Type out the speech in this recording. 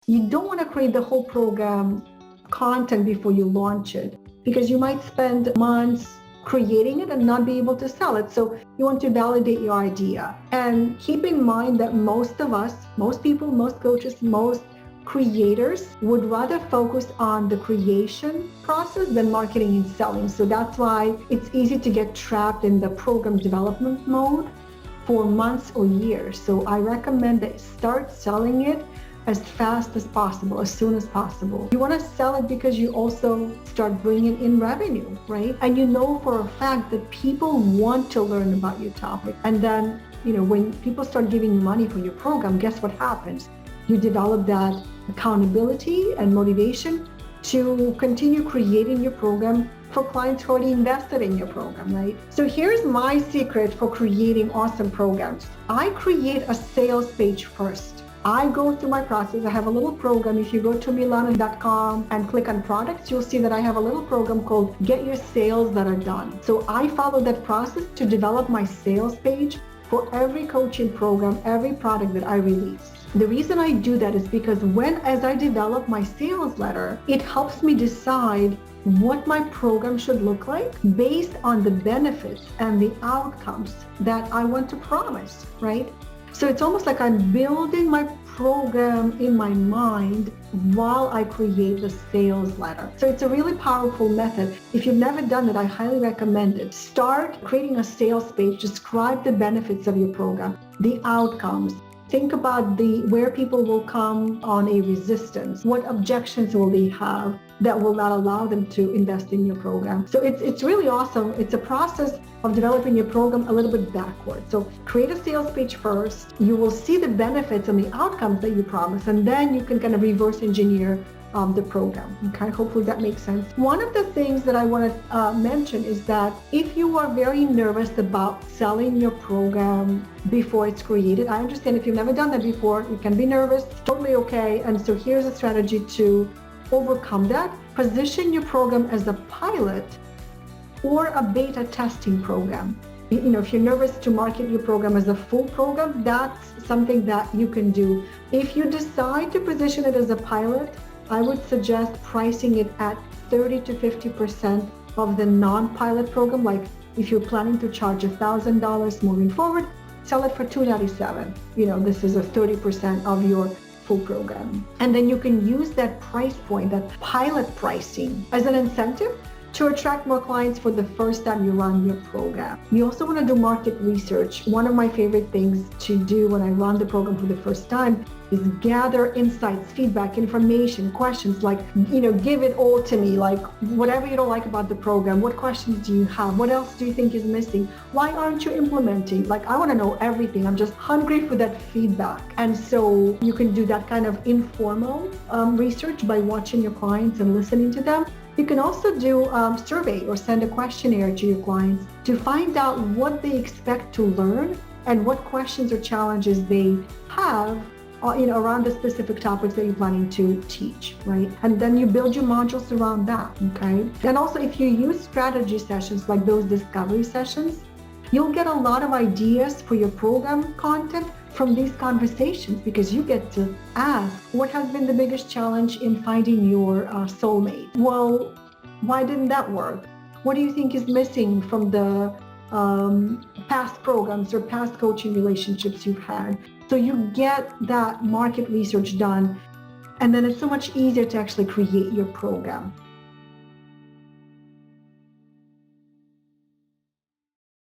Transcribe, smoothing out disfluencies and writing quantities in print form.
You don't want to create the whole program content before you launch it, because you might spend months creating it and not be able to sell it. So you want to validate your idea. And keep in mind that most of us, most people, most coaches, most creators would rather focus on the creation process than marketing and selling. So that's why it's easy to get trapped in the program development mode for months or years. So I recommend that start selling it as fast as possible, as soon as possible. You want to sell it because you also start bringing in revenue, right? And you know for a fact that people want to learn about your topic. And then, when people start giving you money for your program, guess what happens? You develop that accountability and motivation to continue creating your program for clients who already invested in your program, right? So here's my secret for creating awesome programs. I create a sales page first. I go through my process. I have a little program. If you go to milana.com and click on products, you'll see that I have a little program called Get Your Sales Letter Done. So I follow that process to develop my sales page for every coaching program, every product that I release. The reason I do that is because as I develop my sales letter, it helps me decide what my program should look like based on the benefits and the outcomes that I want to promise, right? So it's almost like I'm building my program in my mind while I create the sales letter. So it's a really powerful method. If you've never done it, I highly recommend it. Start creating a sales page, describe the benefits of your program, the outcomes. Think about where people will come on a resistance. What objections will they have that will not allow them to invest in your program? So it's really awesome. It's a process of developing your program a little bit backwards. So create a sales page first. You will see the benefits and the outcomes that you promise, and then you can kind of reverse engineer the program. Okay, hopefully that makes sense. One of the things that I want to mention is that if you are very nervous about selling your program before it's created, I understand if you've never done that before, you can be nervous, totally okay. And so here's a strategy to overcome that. Position your program as a pilot or a beta testing program. If you're nervous to market your program as a full program, that's something that you can do. If you decide to position it as a pilot, I would suggest pricing it at 30 to 50% of the non-pilot program. Like if you're planning to charge $1,000 moving forward, sell it for $297. This is a 30% of your full program. And then you can use that price point, that pilot pricing, as an incentive to attract more clients for the first time you run your program. You also want to do market research. One of my favorite things to do when I run the program for the first time is gather insights, feedback, information, questions, like, give it all to me, like whatever you don't like about the program, what questions do you have? What else do you think is missing? Why aren't you implementing? Like, I want to know everything. I'm just hungry for that feedback. And so you can do that kind of informal research by watching your clients and listening to them. You can also do a survey or send a questionnaire to your clients to find out what they expect to learn and what questions or challenges they have around the specific topics that you're planning to teach, right? And then you build your modules around that, okay? And also if you use strategy sessions like those discovery sessions, you'll get a lot of ideas for your program content from these conversations, because you get to ask, what has been the biggest challenge in finding your soulmate? Well, why didn't that work? What do you think is missing from the past programs or past coaching relationships you've had? So you get that market research done, and then it's so much easier to actually create your program.